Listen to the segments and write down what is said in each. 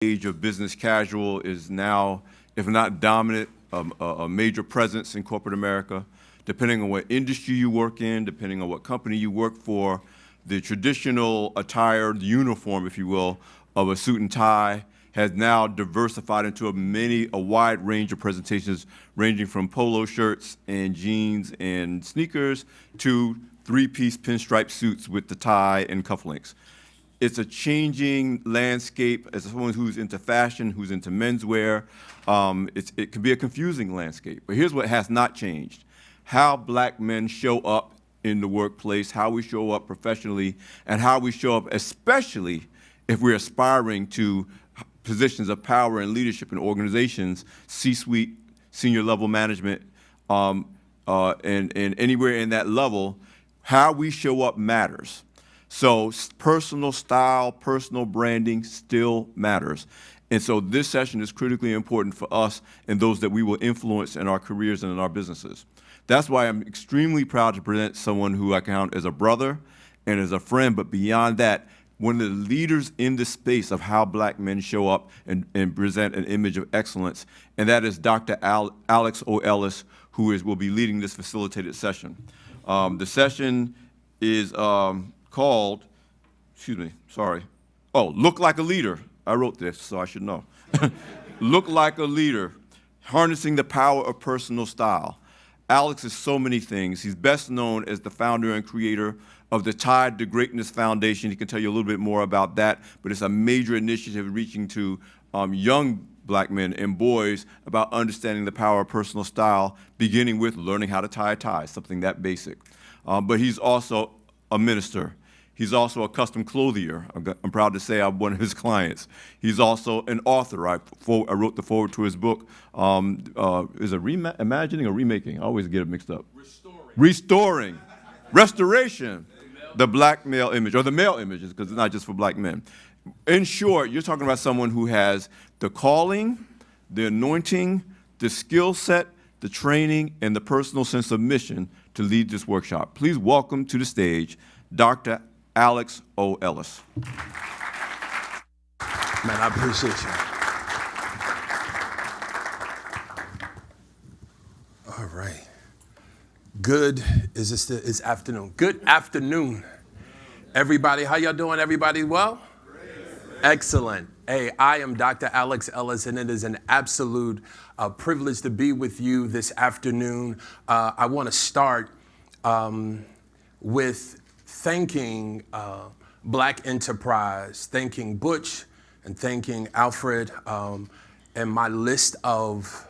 age of business casual is now, if not dominant, a major presence in corporate America. Depending on what industry you work in, depending on what company you work for, the traditional attire, the uniform, if you will, of a suit and tie has now diversified into a wide range of presentations, ranging from polo shirts and jeans and sneakers to three-piece pinstripe suits with the tie and cufflinks. It's a changing landscape. As someone who's into fashion, who's into menswear, it can be a confusing landscape. But here's what has not changed: how black men show up in the workplace, how we show up professionally, and how we show up, especially if we're aspiring to positions of power and leadership in organizations, C-suite, senior level management, and anywhere in that level. How we show up matters. So personal style, personal branding still matters. And so this session is critically important for us and those that we will influence in our careers and in our businesses. That's why I'm extremely proud to present someone who I count as a brother and as a friend, but beyond that, one of the leaders in the space of how black men show up and present an image of excellence, and that is Dr. Alex O. Ellis, who will be leading this facilitated session. The session is called, Look Like a Leader. I wrote this, so I should know. Look Like a Leader, Harnessing the Power of Personal Style. Alex is so many things. He's best known as the founder and creator of the Tide to Greatness Foundation. He can tell you a little bit more about that, but it's a major initiative reaching to young black men and boys about understanding the power of personal style, beginning with learning how to tie a tie, something that basic. But he's also a minister. He's also a custom clothier. I'm proud to say I'm one of his clients. He's also an author. I wrote the foreword to his book. Is it reimagining or remaking? I always get it mixed up. Restoring. Restoration. The black male image, or the male images, because it's not just for black men. In short, you're talking about someone who has the calling, the anointing, the skill set, the training, and the personal sense of mission to lead this workshop. Please welcome to the stage Dr. Alex O. Ellis. Man, I appreciate you. All right. It's afternoon. Good afternoon, everybody. How y'all doing? Everybody well? Excellent. Hey, I am Dr. Alex Ellis, and it is an absolute privilege to be with you this afternoon. I want to start with thanking Black Enterprise, thanking Butch, and thanking Alfred, and my list of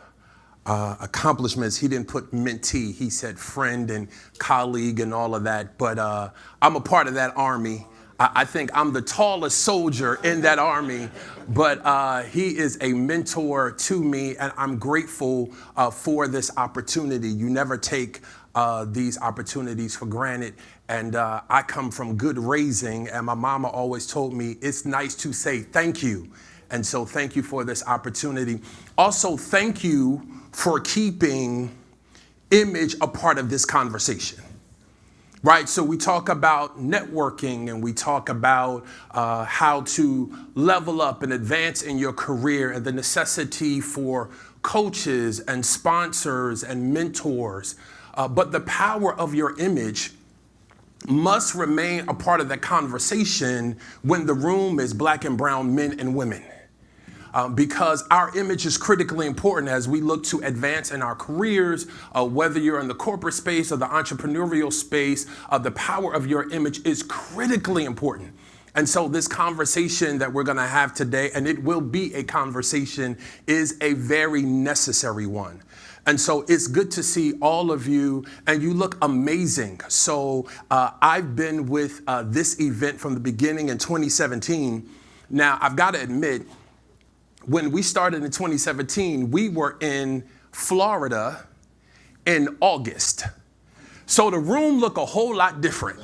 accomplishments. He didn't put mentee, he said friend and colleague and all of that, but I'm a part of that army. I think I'm the tallest soldier in that army, but he is a mentor to me, and I'm grateful for this opportunity. You never take these opportunities for granted, and I come from good raising, and my mama always told me it's nice to say thank you, and so thank you for this opportunity. Also, thank you for keeping image a part of this conversation. Right, so we talk about networking, and we talk about how to level up and advance in your career, and the necessity for coaches and sponsors and mentors. But the power of your image must remain a part of the conversation when the room is black and brown men and women. Because our image is critically important as we look to advance in our careers, whether you're in the corporate space or the entrepreneurial space, the power of your image is critically important. And so this conversation that we're going to have today, and it will be a conversation, is a very necessary one. And so it's good to see all of you, and you look amazing. So I've been with this event from the beginning in 2017. Now, I've got to admit, when we started in 2017, we were in Florida in August. So the room looked a whole lot different,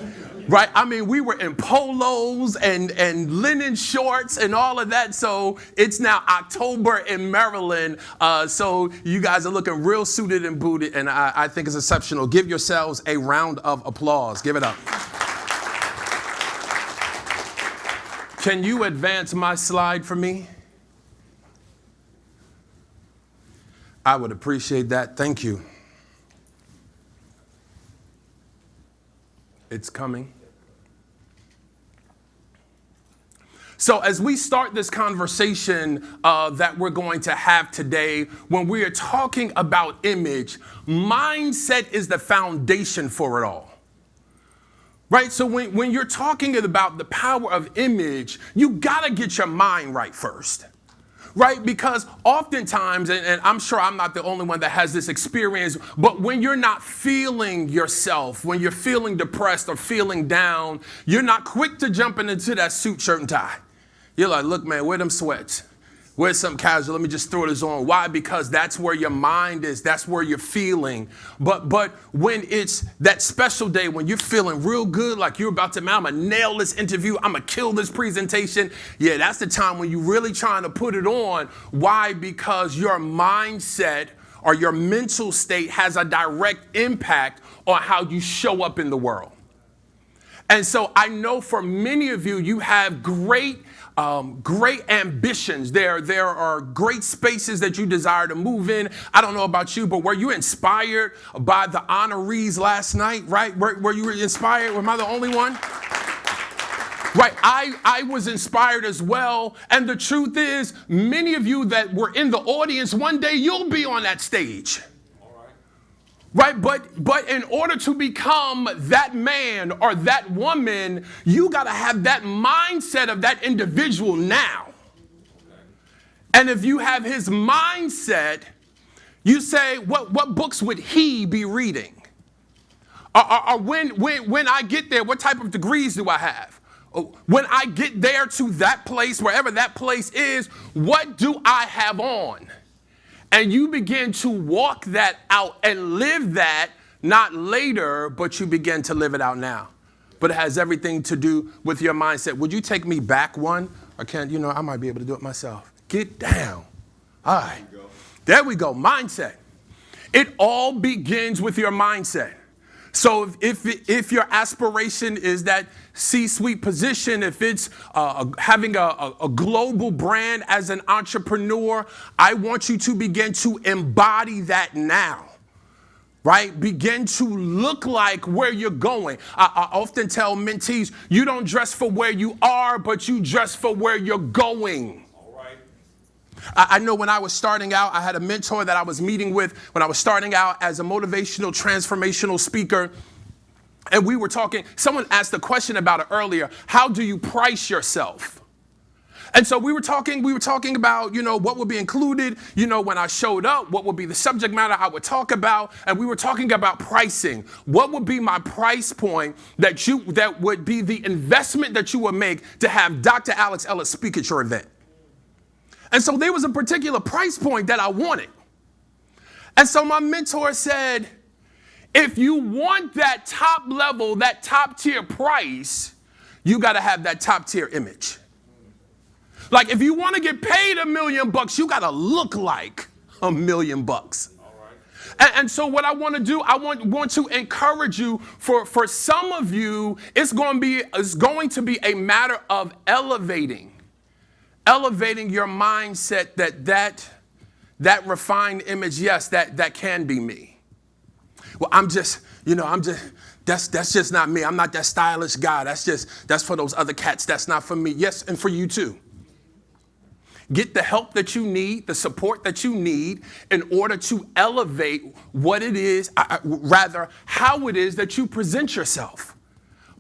right? I mean, we were in polos and linen shorts and all of that. So it's now October in Maryland. So you guys are looking real suited and booted, and I think it's exceptional. Give yourselves a round of applause. Give it up. Can you advance my slide for me? I would appreciate that. Thank you. It's coming. So as we start this conversation that we're going to have today, when we are talking about image, mindset is the foundation for it all. Right? So when you're talking about the power of image, you got to get your mind right first. Right? Because oftentimes, and I'm sure I'm not the only one that has this experience, but when you're not feeling yourself, when you're feeling depressed or feeling down, you're not quick to jumping into that suit, shirt, and tie. You're like, look, man, wear them sweats. Wear something casual. Let me just throw this on. Why? Because that's where your mind is. That's where you're feeling. But when it's that special day, when you're feeling real good, like you're about to, man, I'm going to nail this interview. I'm going to kill this presentation. Yeah, that's the time when you're really trying to put it on. Why? Because your mindset or your mental state has a direct impact on how you show up in the world. And so I know for many of you, you have great ambitions. There are great spaces that you desire to move in. I don't know about you, but were you inspired by the honorees last night, right? Were you inspired? Am I the only one? Right, I was inspired as well. And the truth is, many of you that were in the audience, one day you'll be on that stage. Right, but in order to become that man or that woman, you got to have that mindset of that individual now. And if you have his mindset, you say, what books would he be reading? Or when I get there, what type of degrees do I have? When I get there to that place, wherever that place is, what do I have on? And you begin to walk that out and live that, not later, but you begin to live it out now. But it has everything to do with your mindset. Would you take me back one? Or can, I might be able to do it myself. Get down. All right. There we go. Mindset. It all begins with your mindset. So if your aspiration is that C-suite position, if it's having a global brand as an entrepreneur, I want you to begin to embody that now, right? Begin to look like where you're going. I often tell mentees, you don't dress for where you are, but you dress for where you're going. I know when I was starting out, I had a mentor that I was meeting with when I was starting out as a motivational, transformational speaker. And we were talking, someone asked a question about it earlier. How do you price yourself? And so we were talking about, what would be included, when I showed up, what would be the subject matter I would talk about. And we were talking about pricing. What would be my price point that would be the investment that you would make to have Dr. Alex Ellis speak at your event? And so there was a particular price point that I wanted. And so my mentor said, if you want that top level, that top tier price, you got to have that top tier image. Like if you want to get paid $1 million, you got to look like $1 million. And so what I want to do, I want to encourage you. For some of you, it's going to be a matter of elevating your mindset that refined image, yes, that can be me. Well, that's just not me. I'm not that stylish guy. That's for those other cats. That's not for me. Yes, and for you too. Get the help that you need, the support that you need in order to elevate what it is, how it is that you present yourself.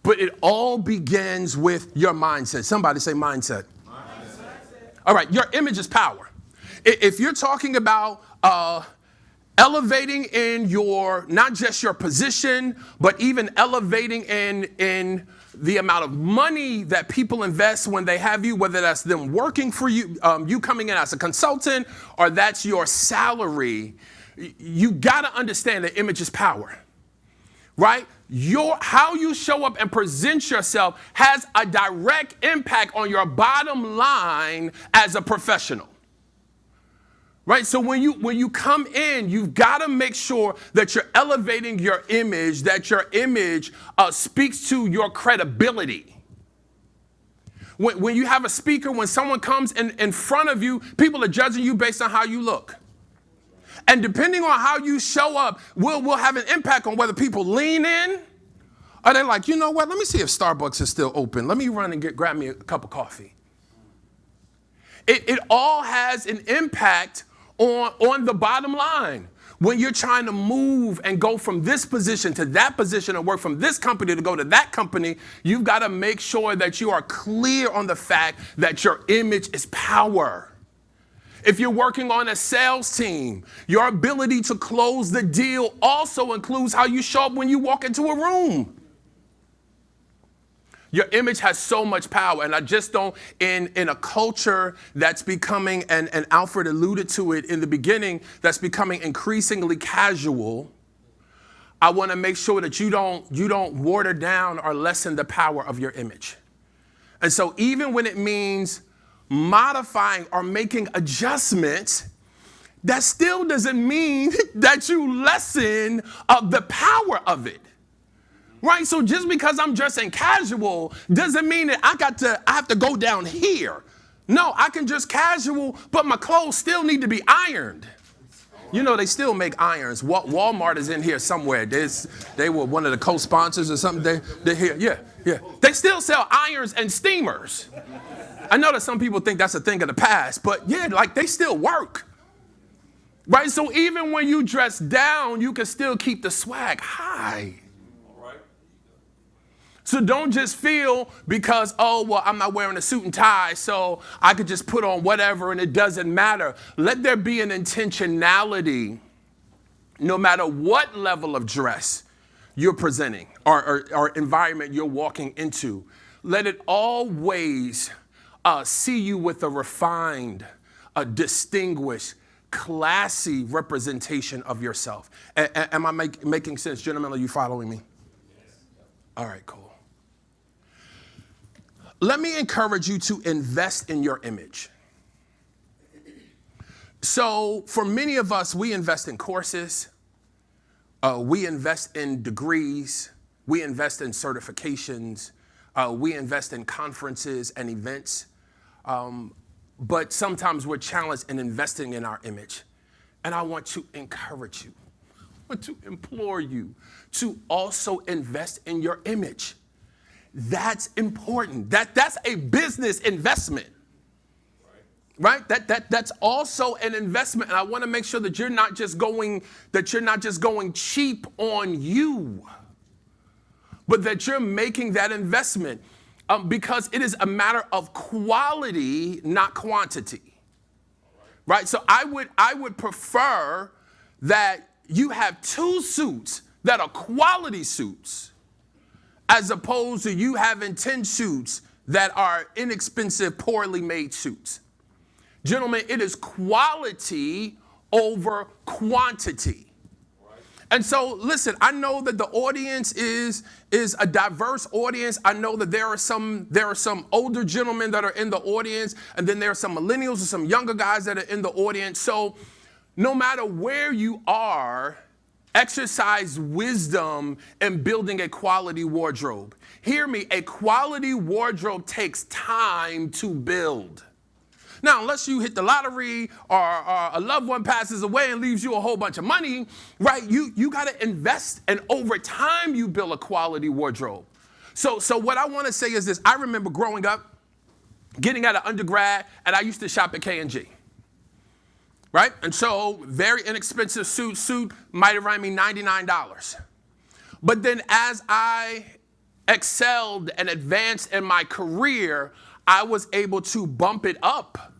But it all begins with your mindset. Somebody say mindset. All right, your image is power. If you're talking about elevating in not just your position, but even elevating in the amount of money that people invest when they have you, whether that's them working for you, you coming in as a consultant, or that's your salary, you got to understand that image is power, right? How you show up and present yourself has a direct impact on your bottom line as a professional. Right? So when you come in, you've got to make sure that you're elevating your image, that your image speaks to your credibility. When you have a speaker, when someone comes in front of you, people are judging you based on how you look. And depending on how you show up, will have an impact on whether people lean in or they're like, you know what, let me see if Starbucks is still open. Let me run and grab me a cup of coffee. It all has an impact on the bottom line. When you're trying to move and go from this position to that position and work from this company to go to that company, you've got to make sure that you are clear on the fact that your image is power. If you're working on a sales team, your ability to close the deal also includes how you show up when you walk into a room. Your image has so much power, and I just don't, in a culture that's becoming, and Alfred alluded to it in the beginning, that's becoming increasingly casual, I want to make sure that you don't water down or lessen the power of your image. And so even when it means modifying or making adjustments, that still doesn't mean that you lessen the power of it. Right? So just because I'm dressing casual doesn't mean that I have to go down here. No, I can dress casual, but my clothes still need to be ironed. You know, they still make irons. Walmart is in here somewhere. They were one of the co-sponsors or something. They're here. Yeah. They still sell irons and steamers. I know that some people think that's a thing of the past, but yeah, like they still work. Right? So even when you dress down, you can still keep the swag high. So don't just feel because, oh, well, I'm not wearing a suit and tie, so I could just put on whatever and it doesn't matter. Let there be an intentionality no matter what level of dress you're presenting or environment you're walking into. Let it always see you with a refined, distinguished, classy representation of yourself. Am I making sense? Gentlemen, are you following me? All right, cool. Let me encourage you to invest in your image. So for many of us, we invest in courses, we invest in degrees, we invest in certifications, we invest in conferences and events, but sometimes we're challenged in investing in our image. And I want to encourage you, I want to implore you to also invest in your image. That's important. That's a business investment. Right? That's also an investment. And I want to make sure that you're not just going cheap on you, but that you're making that investment because it is a matter of quality, not quantity. Right? So I would prefer that you have 2 suits that are quality suits, as opposed to you having 10 suits that are inexpensive, poorly made suits. Gentlemen, it is quality over quantity. Right. And so, listen, I know that the audience is a diverse audience. I know that there are some older gentlemen that are in the audience, and then there are some millennials and some younger guys that are in the audience. So no matter where you are, exercise wisdom in building a quality wardrobe. Hear me, a quality wardrobe takes time to build. Now, unless you hit the lottery or a loved one passes away and leaves you a whole bunch of money, right, you got to invest, and over time you build a quality wardrobe. So what I want to say is this. I remember growing up, getting out of undergrad, and I used to shop at K&G. Right? And so very inexpensive suit might have run me $99. But then as I excelled and advanced in my career, I was able to bump it up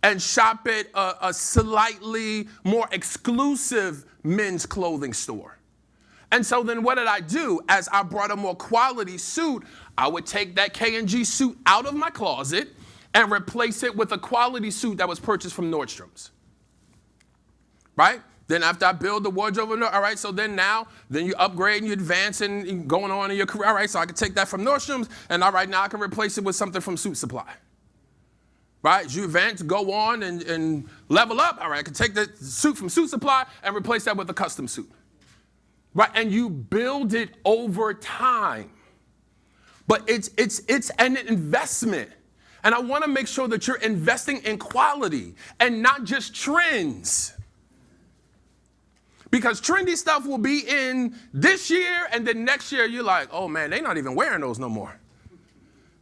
and shop at a slightly more exclusive men's clothing store. And so then what did I do? As I brought a more quality suit, I would take that K&G suit out of my closet and replace it with a quality suit that was purchased from Nordstrom's. Right? Then after I build the wardrobe, all right, so then you upgrade and you advance and going on in your career. All right, so I can take that from Nordstrom's, and all right, now I can replace it with something from Suit Supply. Right? As you advance, go on and level up. All right, I can take the suit from Suit Supply and replace that with a custom suit. Right? And you build it over time. But it's an investment. And I want to make sure that you're investing in quality and not just trends. Because trendy stuff will be in this year, and then next year you're like, oh man, they're not even wearing those no more.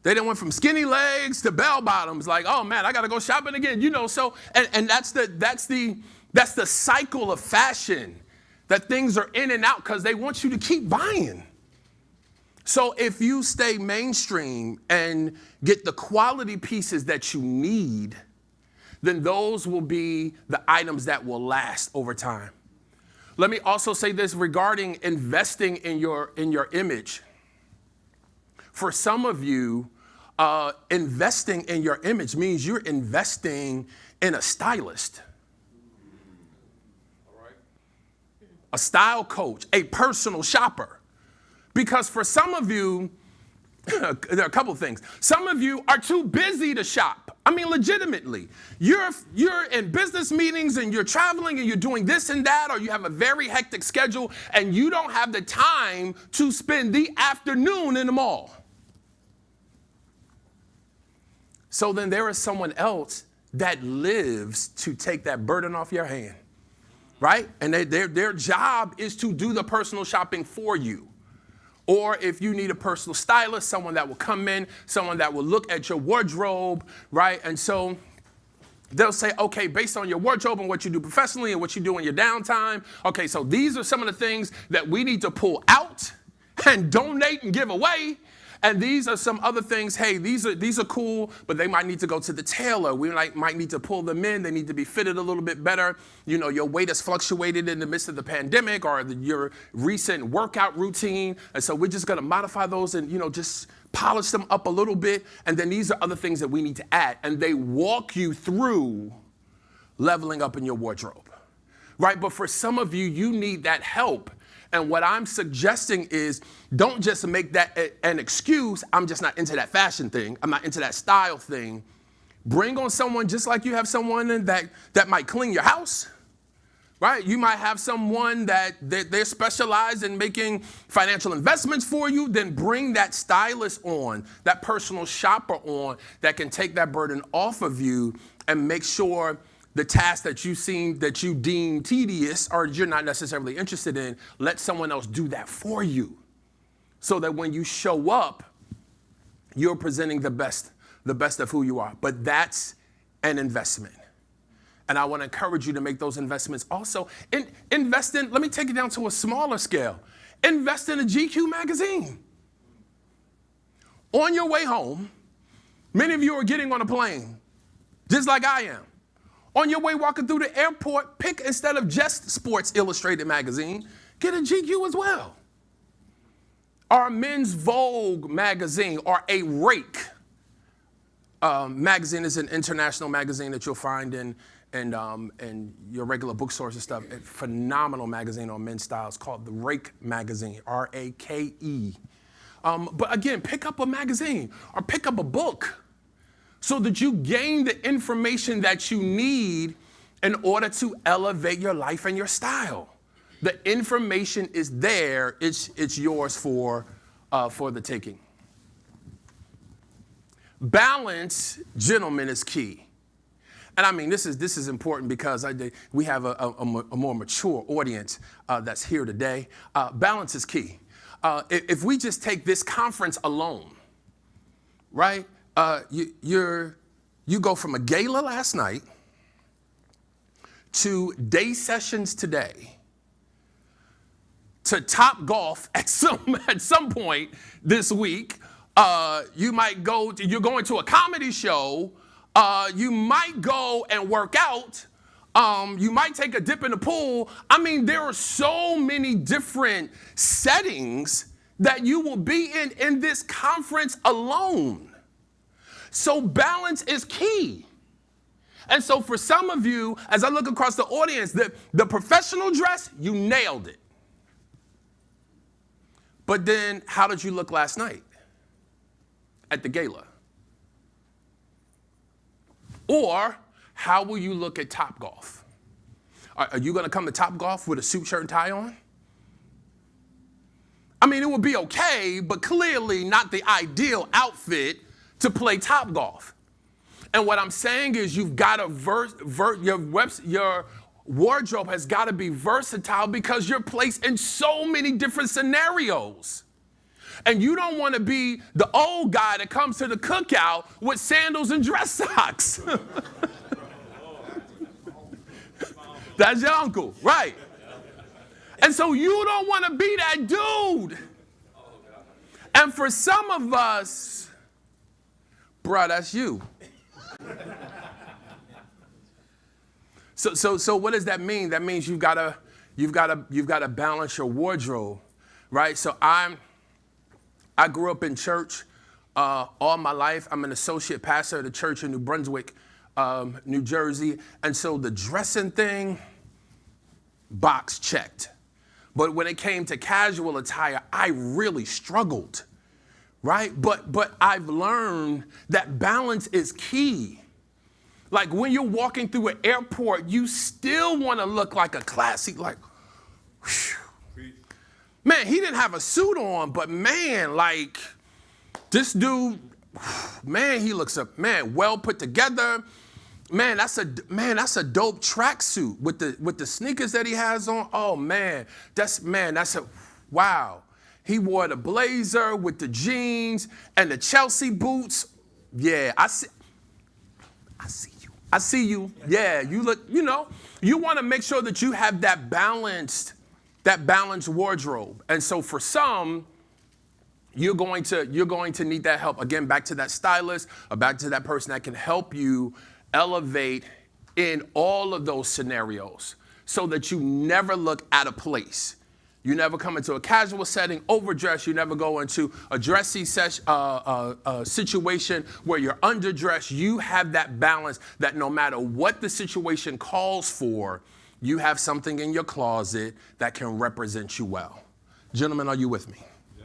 They done went from skinny legs to bell bottoms. Like, oh man, I gotta go shopping again. So and that's the cycle of fashion, that things are in and out because they want you to keep buying. So if you stay mainstream and get the quality pieces that you need, then those will be the items that will last over time. Let me also say this regarding investing in your image. For some of you, investing in your image means you're investing in a stylist, a style coach, a personal shopper. Because for some of you, there are a couple of things. Some of you are too busy to shop. I mean, legitimately. You're in business meetings and you're traveling and you're doing this and that, or you have a very hectic schedule and you don't have the time to spend the afternoon in the mall. So then there is someone else that lives to take that burden off your hand, right? And their job is to do the personal shopping for you. Or if you need a personal stylist, someone that will come in, someone that will look at your wardrobe, right? And so they'll say, okay, based on your wardrobe and what you do professionally and what you do in your downtime, okay, so these are some of the things that we need to pull out and donate and give away. And these are some other things, hey, these are cool, but they might need to go to the tailor. We might need to pull them in. They need to be fitted a little bit better. You know, your weight has fluctuated in the midst of the pandemic or your recent workout routine. And so we're just going to modify those and, just polish them up a little bit. And then these are other things that we need to add. And they walk you through leveling up in your wardrobe, right? But for some of you, you need that help. And what I'm suggesting is don't just make that an excuse. I'm just not into that fashion thing. I'm not into that style thing. Bring on someone just like you have someone that might clean your house, right? You might have someone that they're specialized in making financial investments for you. Then bring that stylist on, that personal shopper on that can take that burden off of you and make sure the task that you deem tedious or you're not necessarily interested in, let someone else do that for you. So that when you show up, you're presenting the best of who you are. But that's an investment. And I want to encourage you to make those investments. Also, invest in, let me take it down to a smaller scale. Invest in a GQ magazine. On your way home, many of you are getting on a plane, just like I am. On your way walking through the airport, pick, instead of just Sports Illustrated magazine, get a GQ as well. Or Men's Vogue magazine, or a Rake magazine is an international magazine that you'll find in your regular bookstores and stuff. A phenomenal magazine on men's styles called the Rake magazine, R-A-K-E. But again, pick up a magazine or pick up a book, so that you gain the information that you need in order to elevate your life and your style. The information is there. It's yours for the taking. Balance, gentlemen, is key. And I mean, this is important because we have a more mature audience that's here today. Balance is key. If we just take this conference alone, right? You go from a gala last night to day sessions today to Top Golf at some point this week. You're going to a comedy show. You might go and work out. You might take a dip in the pool. I mean, there are so many different settings that you will be in this conference alone. So balance is key. And so for some of you, as I look across the audience, the professional dress, you nailed it. But then how did you look last night at the gala? Or how will you look at Top Golf? Are you going to come to Top Golf with a suit, shirt, and tie on? I mean, it would be okay, but clearly not the ideal outfit to play Top Golf. And what I'm saying is you've got to your wardrobe has got to be versatile because you're placed in so many different scenarios. And you don't want to be the old guy that comes to the cookout with sandals and dress socks. That's your uncle, right? And so you don't want to be that dude. And for some of us, bruh, that's you. So what does that mean? That means you've got to balance your wardrobe, right? So I grew up in church all my life. I'm an associate pastor at a church in New Brunswick, New Jersey. And so the dressing thing, box checked. But when it came to casual attire, I really struggled, right? But I've learned that balance is key. Like when you're walking through an airport, you still want to look like a classy, like, whew. Man, he didn't have a suit on, but man, like this dude, man, he looks up, man, well put together. Man, that's a dope tracksuit with the sneakers that he has on. Oh man, wow. He wore the blazer with the jeans and the Chelsea boots. Yeah, I see you. Yeah, you look, you want to make sure that you have that balanced wardrobe. And so for some, you're going to need that help. Again, back to that stylist, or back to that person that can help you elevate in all of those scenarios so that you never look out of place. You never come into a casual setting, overdressed. You never go into a dressy situation where you're underdressed. You have that balance that no matter what the situation calls for, you have something in your closet that can represent you well. Gentlemen, are you with me? Yeah.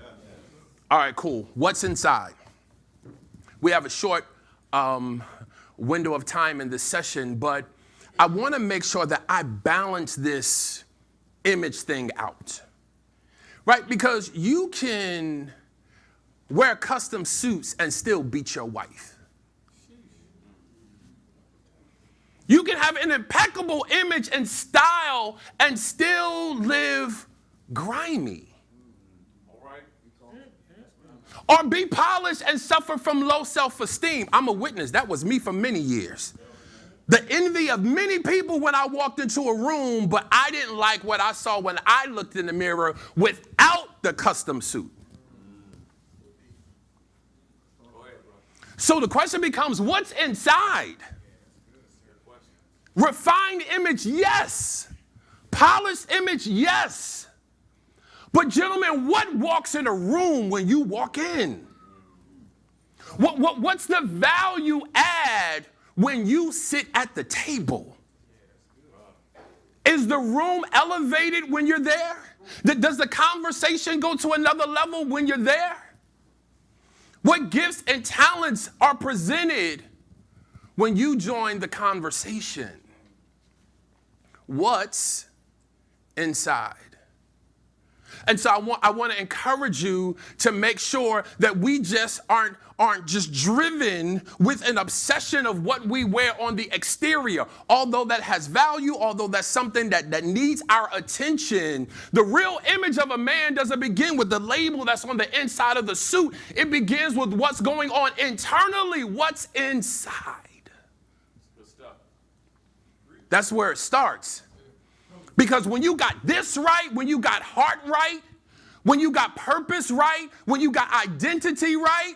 All right, cool. What's inside? We have a short window of time in this session, but I want to make sure that I balance this image thing out, right? Because you can wear custom suits and still beat your wife. You can have an impeccable image and style and still live grimy. Or be polished and suffer from low self-esteem. I'm a witness. That was me for many years. The envy of many people when I walked into a room, but I didn't like what I saw when I looked in the mirror without the custom suit. So the question becomes, what's inside? Refined image, yes. Polished image, yes. But gentlemen, what walks in a room when you walk in? What's the value add when you sit at the table? Is the room elevated when you're there? Does the conversation go to another level when you're there? What gifts and talents are presented when you join the conversation? What's inside? And so I want to encourage you to make sure that we just aren't just driven with an obsession of what we wear on the exterior. Although that has value, although that's something that needs our attention, the real image of a man doesn't begin with the label that's on the inside of the suit. It begins with what's going on internally, what's inside. That's where it starts. Because when you got this right, when you got heart right, when you got purpose right, when you got identity right,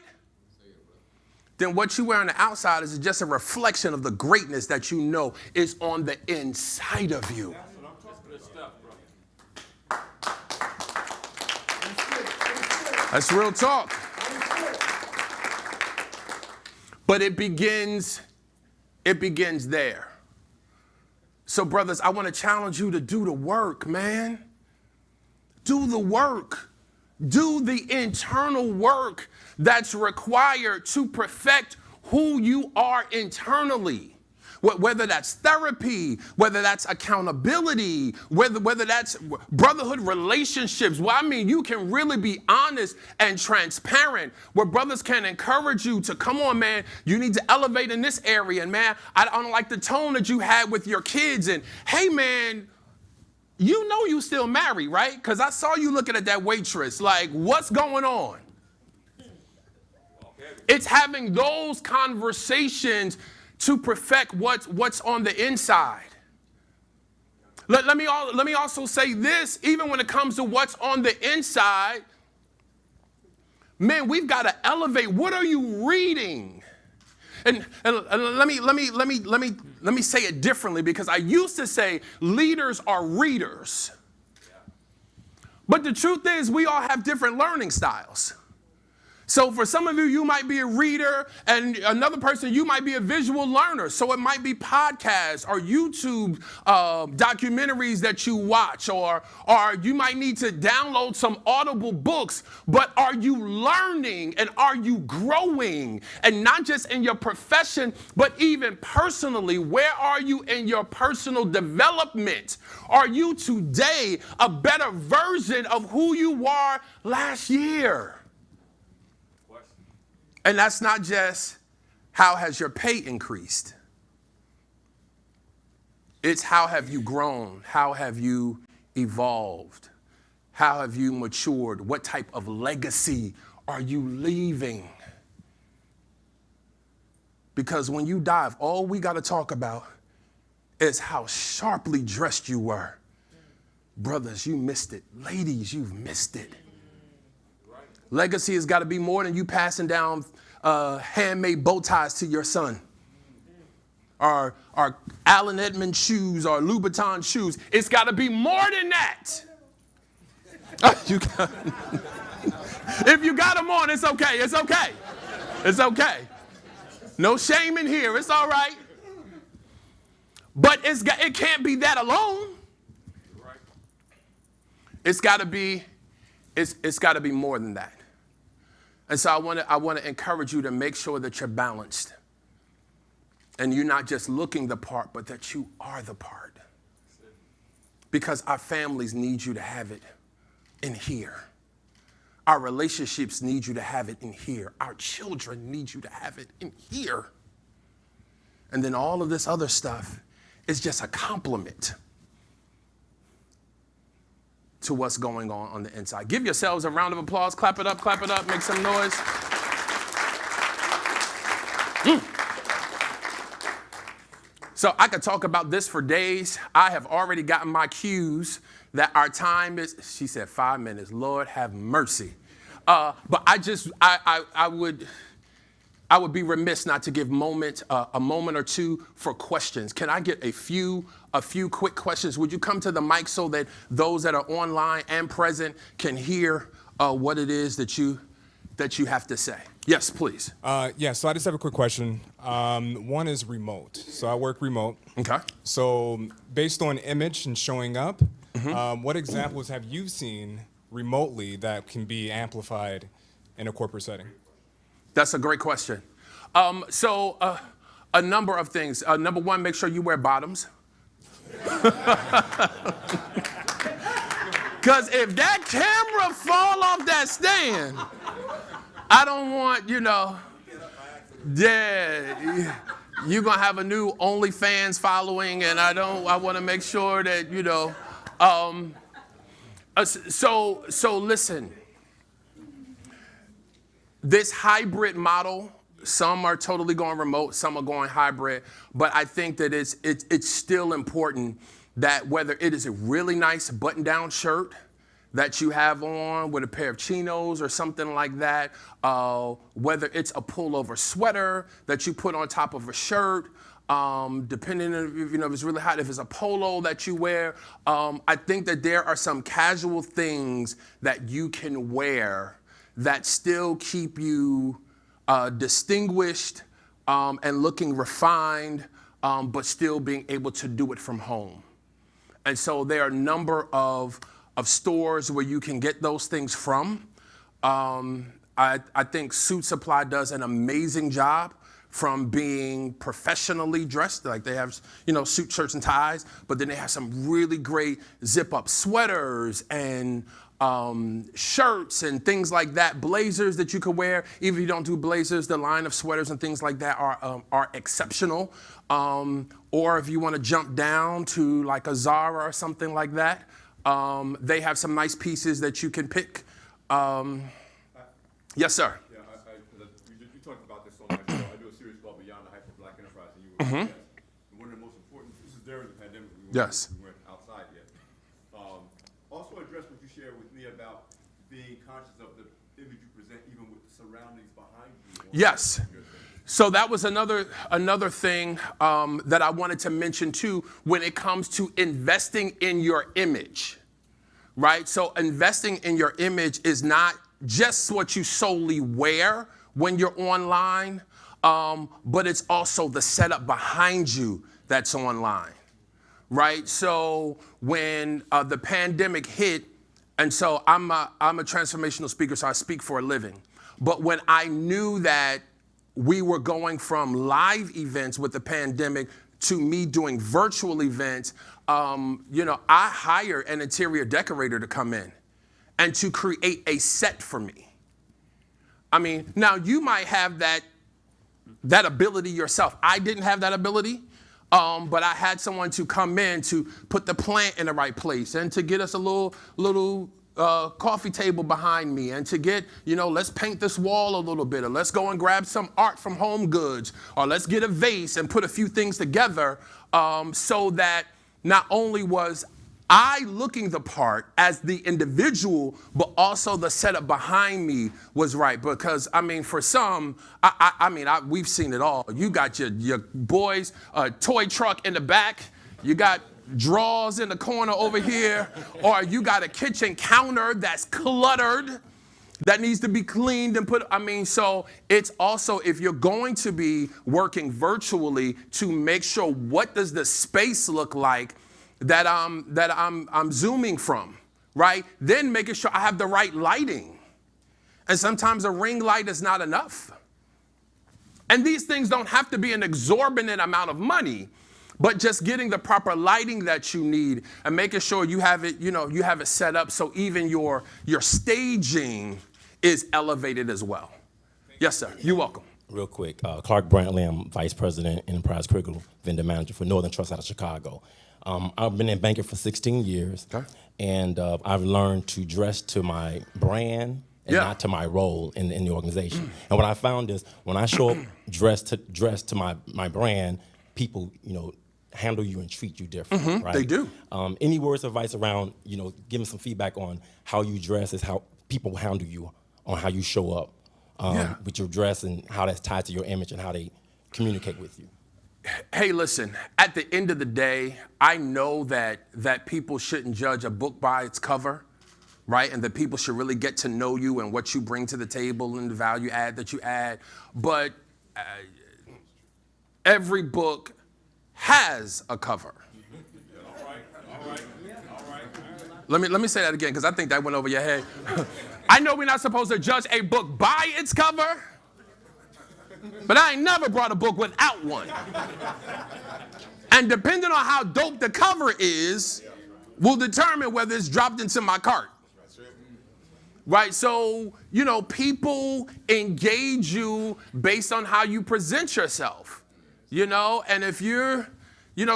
then what you wear on the outside is just a reflection of the greatness that you know is on the inside of you. That's real talk. But it begins there. So, brothers, I want to challenge you to do the work, man. Do the work. Do the internal work that's required to perfect who you are internally. whether that's therapy, whether that's accountability, whether that's brotherhood relationships. Well, I mean, you can really be honest and transparent, where brothers can encourage you to, come on, man, you need to elevate in this area. And man, I don't like the tone that you had with your kids. And hey, man, you know you still married, right? Because I saw you looking at that waitress. Like, what's going on? It's having those conversations to perfect what's on the inside. Let me also say this, even when it comes to what's on the inside, man, we've got to elevate. What are you reading? And let me say it differently, because I used to say leaders are readers. But the truth is, we all have different learning styles. So for some of you, you might be a reader, and another person, you might be a visual learner. So it might be podcasts or YouTube documentaries that you watch, or you might need to download some Audible books. But are you learning, and are you growing? And not just in your profession, but even personally. Where are you in your personal development? Are you today a better version of who you were last year? And that's not just how has your pay increased. It's how have you grown? How have you evolved? How have you matured? What type of legacy are you leaving? Because when you dive, all we got to talk about is how sharply dressed you were. Brothers, you missed it. Ladies, you've missed it. Legacy has got to be more than you passing down handmade bow ties to your son, or Allen Edmonds shoes, or Louboutin shoes. It's got to be more than that. If you got them on, it's okay. It's okay. It's okay. No shame in here. It's all right. But it can't be that alone. It's got to be more than that. And so I want to encourage you to make sure that you're balanced, and you're not just looking the part, but that you are the part. Because our families need you to have it in here. Our relationships need you to have it in here. Our children need you to have it in here. And then all of this other stuff is just a compliment to what's going on the inside. Give yourselves a round of applause. Clap it up, make some noise. So I could talk about this for days. I have already gotten my cues that our time is, she said 5 minutes. Lord have mercy. But I would be remiss not to give a moment or two for questions. Can I get a few quick questions? Would you come to the mic so that those that are online and present can hear what it is that you have to say? Yes, please. So I just have a quick question. One is remote. So I work remote. Okay. So based on image and showing up, what examples have you seen remotely that can be amplified in a corporate setting? That's a great question. A number of things. Number one, make sure you wear bottoms. Because if that camera fall off that stand, I don't want, you're going to have a new OnlyFans following, and I want to make sure that, so listen. This hybrid model, some are totally going remote, some are going hybrid, but I think that it's still important that whether it is a really nice button-down shirt that you have on with a pair of chinos or something like that, whether it's a pullover sweater that you put on top of a shirt, depending on if it's really hot, if it's a polo that you wear, I think that there are some casual things that you can wear that still keep you distinguished and looking refined, but still being able to do it from home. And so there are a number of stores where you can get those things from. I think Suit Supply does an amazing job from being professionally dressed, like they have, suit, shirts, and ties, but then they have some really great zip-up sweaters and shirts and things like that, blazers that you could wear. Even if you don't do blazers, the line of sweaters and things like that are exceptional. Or if you want to jump down to like a Zara or something like that, they have some nice pieces that you can pick. Yes, sir. Yeah, you talked about this so much. I do a series called Beyond the Hype of Black Enterprise, and you were yes. And one of the most important, this is during the pandemic, we weren't outside yet. Also address what you shared with me about being conscious of the image you present, even with the surroundings behind you. Yes. So that was another thing that I wanted to mention too when it comes to investing in your image, right? So investing in your image is not just what you solely wear when you're online, but it's also the setup behind you that's online, right? So when the pandemic hit, and so I'm a transformational speaker, so I speak for a living. But when I knew that we were going from live events with the pandemic to me doing virtual events, I hired an interior decorator to come in and to create a set for me. I mean, now you might have that ability yourself. I didn't have that ability, but I had someone to come in to put the plant in the right place and to get us a little coffee table behind me and to get, let's paint this wall a little bit, or let's go and grab some art from Home Goods, or let's get a vase and put a few things together so that not only was I looking the part as the individual, but also the setup behind me was right. Because, for some, we've seen it all. You got your boys' toy truck in the back. You got drawers in the corner over here, or you got a kitchen counter that's cluttered that needs to be cleaned and put. So it's also, if you're going to be working virtually, to make sure what does the space look like that I'm zooming from, right? Then making sure I have the right lighting. And sometimes a ring light is not enough. And these things don't have to be an exorbitant amount of money, but just getting the proper lighting that you need and making sure you have it, you have it set up so even your staging is elevated as well. Yes, sir. You're welcome. Real quick, Clark Brantley, I'm Vice President, Enterprise Curriculum Vendor Manager for Northern Trust out of Chicago. I've been in banking for 16 years, okay. And I've learned to dress to my brand and not to my role in the organization. And what I found is when I show up dressed to my brand, people, handle you and treat you different, right? They do. Any words of advice around, giving some feedback on how you dress is how people handle you, on how you show up with your dress and how that's tied to your image and how they communicate with you. Hey, listen, at the end of the day, I know that people shouldn't judge a book by its cover, right? And that people should really get to know you and what you bring to the table and the value add that you add. But every book has a cover. All right. Let me say that again, because I think that went over your head. I know we're not supposed to judge a book by its cover, but I ain't never brought a book without one. And depending on how dope the cover is, will determine whether it's dropped into my cart. Right? So, people engage you based on how you present yourself. And if you're,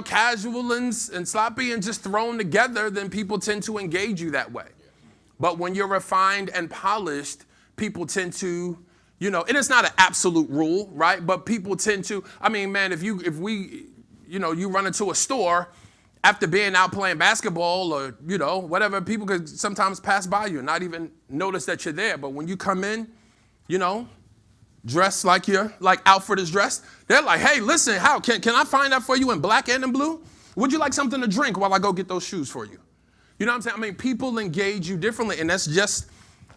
casual and sloppy and just thrown together, then people tend to engage you that way. But when you're refined and polished, people tend to, and it's not an absolute rule, right? But people tend to, if you run into a store after being out playing basketball or, whatever, people could sometimes pass by you and not even notice that you're there. But when you come in, dressed like Alfred is dressed, they're like, hey, listen, how can I find that for you in black and in blue? Would you like something to drink while I go get those shoes for you? You know what I'm saying? People engage you differently, and that's just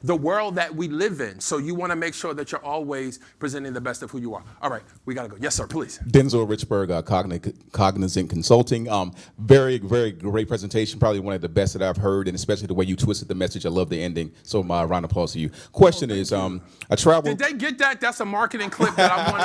the world that we live in. So you want to make sure that you're always presenting the best of who you are. All right, we got to go. Yes, sir, please. Denzel Richburg, Cognizant Consulting. Very, very great presentation. Probably one of the best that I've heard, and especially the way you twisted the message. I love the ending. So my round of applause to you. Question is, I travel. Did they get that? That's a marketing clip that I want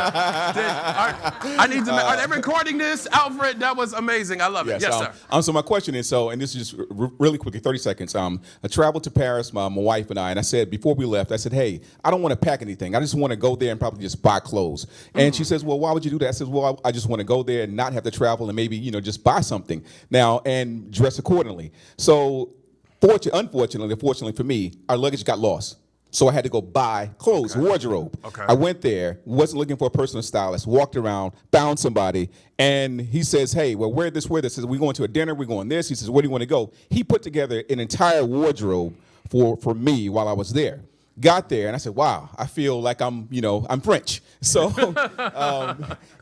to. I need to. Are they recording this, Alfred? That was amazing. I love it. Yes, sir. So my question is, and this is just really quickly, 30 seconds. I traveled to Paris, my wife and I said before we left, I said, hey, I don't want to pack anything. I just want to go there and probably just buy clothes. And she says, well, why would you do that? I said, well, I just want to go there and not have to travel and maybe, just buy something now and dress accordingly. So fortunately for me, our luggage got lost. So I had to go buy clothes, wardrobe. Okay. I went there, wasn't looking for a personal stylist, walked around, found somebody, and he says, hey, well, wear this. Says, we're going to a dinner, we're going this. He says, where do you want to go? He put together an entire wardrobe for me while I was there. Got there, and I said, wow, I feel like I'm French. So,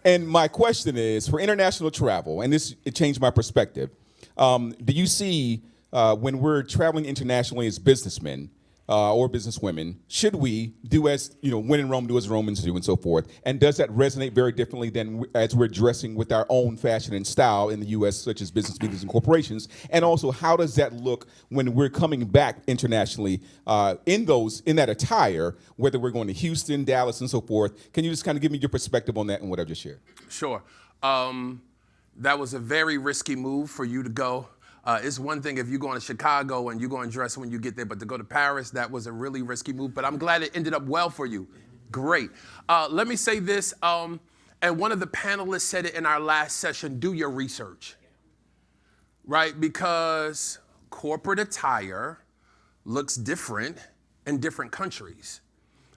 and my question is, for international travel, and it changed my perspective, do you see when we're traveling internationally as businessmen, or businesswomen, should we do as, when in Rome, do as Romans do, and so forth? And does that resonate very differently than as we're dressing with our own fashion and style in the U.S., such as business meetings and corporations? And also, how does that look when we're coming back internationally in that attire, whether we're going to Houston, Dallas, and so forth? Can you just kind of give me your perspective on that and what I've just shared? Sure. That was a very risky move for you to go. It's one thing if you're going to Chicago and you're going to dress when you get there, but to go to Paris, that was a really risky move. But I'm glad it ended up well for you. Great. Let me say this, and one of the panelists said it in our last session, do your research, right? Because corporate attire looks different in different countries.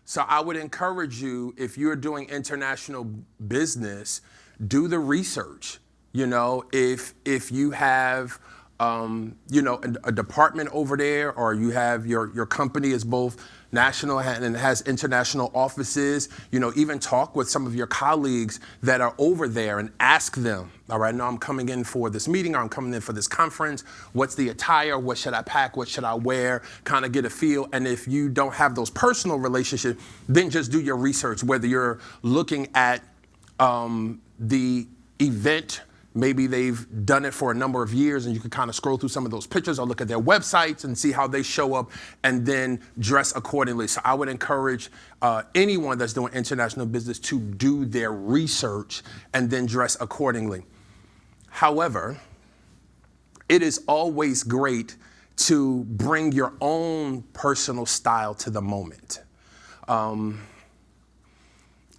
So I would encourage you, if you're doing international business, do the research. If you have a department over there, or you have your company is both national and has international offices, even talk with some of your colleagues that are over there and ask them, all right, now I'm coming in for this meeting, or I'm coming in for this conference. What's the attire? What should I pack? What should I wear? Kind of get a feel. And if you don't have those personal relationships, then just do your research, whether you're looking at the event. Maybe they've done it for a number of years, and you can kind of scroll through some of those pictures or look at their websites and see how they show up, and then dress accordingly. So I would encourage anyone that's doing international business to do their research and then dress accordingly. However, it is always great to bring your own personal style to the moment.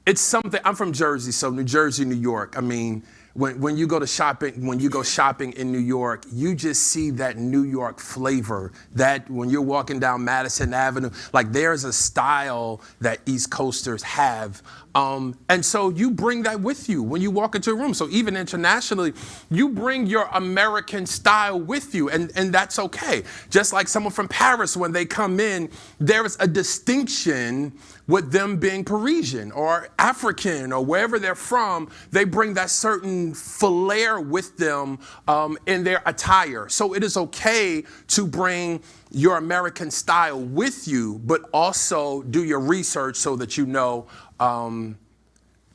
It's something, I'm from Jersey, so New Jersey, New York. I mean, when you go shopping in New York, you just see that New York flavor, that when you're walking down Madison Avenue, like there's a style that East Coasters have. And so you bring that with you when you walk into a room. So even internationally, you bring your American style with you, and that's okay. Just like someone from Paris, when they come in, there is a distinction with them being Parisian or African or wherever they're from. They bring that certain flair with them in their attire. So it is okay to bring your American style with you, but also do your research so that you know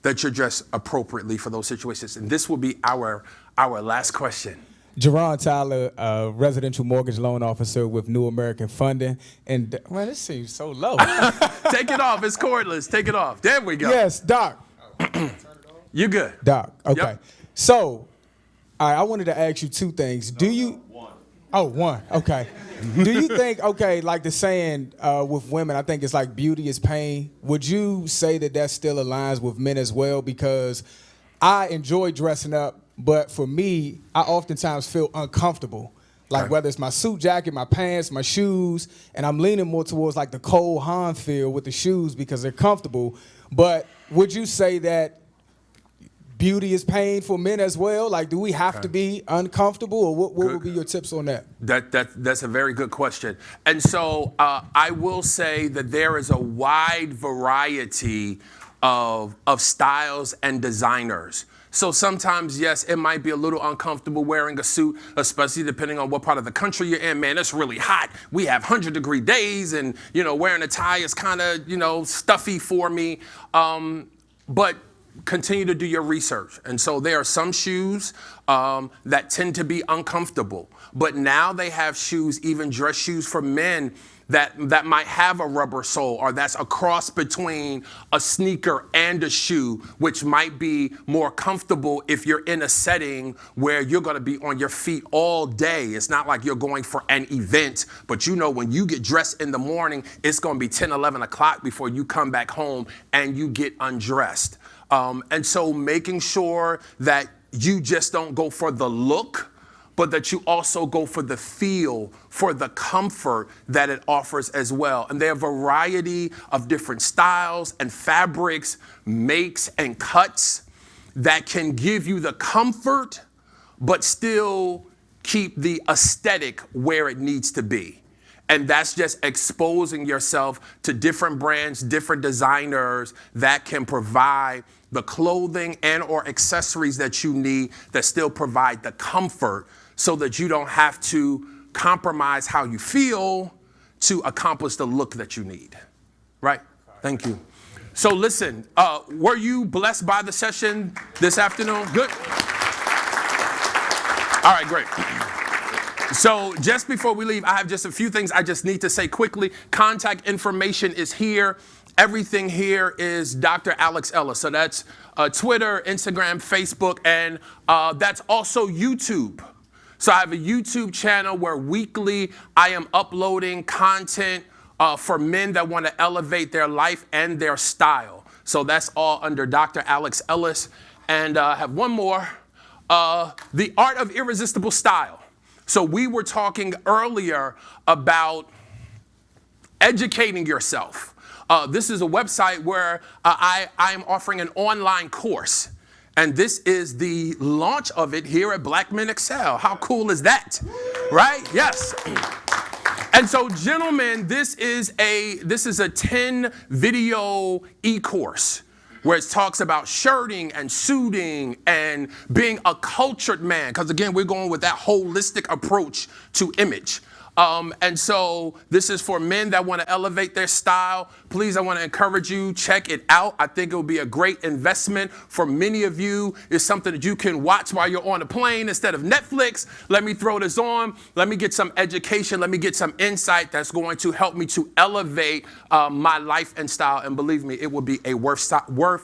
that you're dressed appropriately for those situations. And this will be our last question. Jerron Tyler, residential mortgage loan officer with New American Funding. And, well, this seems so low. Take it off. It's cordless. Take it off. There we go. Yes, Doc. You're good. Doc, okay. Yep. So, I wanted to ask you two things. Do you... One. Oh, one. Okay. Do you think, like the saying with women, I think it's like beauty is pain. Would you say that still aligns with men as well? Because I enjoy dressing up, but for me, I oftentimes feel uncomfortable. Like whether it's my suit jacket, my pants, my shoes, and I'm leaning more towards like the Cole Haan feel with the shoes because they're comfortable. But would you say that beauty is pain for men as well? Like, do we have to be uncomfortable, or what would be your tips on that? That's a very good question. And so I will say that there is a wide variety of styles and designers. So sometimes, yes, it might be a little uncomfortable wearing a suit, especially depending on what part of the country you're in. Man, it's really hot. We have 100-degree days, and, wearing a tie is kind of, stuffy for me. But continue to do your research. And so there are some shoes that tend to be uncomfortable. But now they have shoes, even dress shoes for men, that might have a rubber sole, or that's a cross between a sneaker and a shoe, which might be more comfortable if you're in a setting where you're going to be on your feet all day. It's not like you're going for an event, but when you get dressed in the morning, it's going to be 10, 11 o'clock before you come back home and you get undressed. And so making sure that you just don't go for the look, but that you also go for the feel, for the comfort that it offers as well. And there are a variety of different styles and fabrics, makes and cuts that can give you the comfort, but still keep the aesthetic where it needs to be. And that's just exposing yourself to different brands, different designers that can provide the clothing and or accessories that you need that still provide the comfort, so that you don't have to compromise how you feel to accomplish the look that you need. Right? Thank you. So listen, were you blessed by the session this afternoon? Good. All right, great. So just before we leave, I have just a few things I just need to say quickly. Contact information is here. Everything here is Dr. Alex Ellis. So that's Twitter, Instagram, Facebook, and that's also YouTube. So I have a YouTube channel where weekly I am uploading content for men that want to elevate their life and their style. So that's all under Dr. Alex Ellis. And I have one more, The Art of Irresistible Style. So we were talking earlier about educating yourself. This is a website where I am offering an online course. And this is the launch of it here at Black Men Excel. How cool is that? Right? Yes. And so, gentlemen, this is a 10 video e-course where it talks about shirting and suiting and being a cultured man. Because again, we're going with that holistic approach to image. And so this is for men that want to elevate their style. Please, I want to encourage you, check it out. I think it will be a great investment for many of you. It's something that you can watch while you're on a plane instead of Netflix. Let me throw this on. Let me get some education. Let me get some insight that's going to help me to elevate my life and style. And believe me, it will be a worthwhile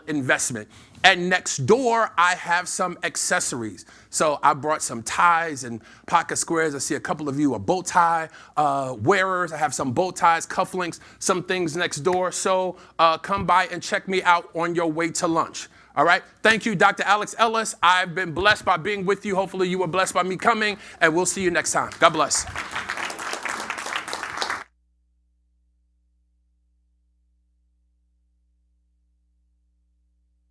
investment. And next door, I have some accessories. So I brought some ties and pocket squares. I see a couple of you are bow tie wearers. I have some bow ties, cufflinks, some things next door. So come by and check me out on your way to lunch. All right. Thank you, Dr. Alex Ellis. I've been blessed by being with you. Hopefully you were blessed by me coming, and we'll see you next time. God bless.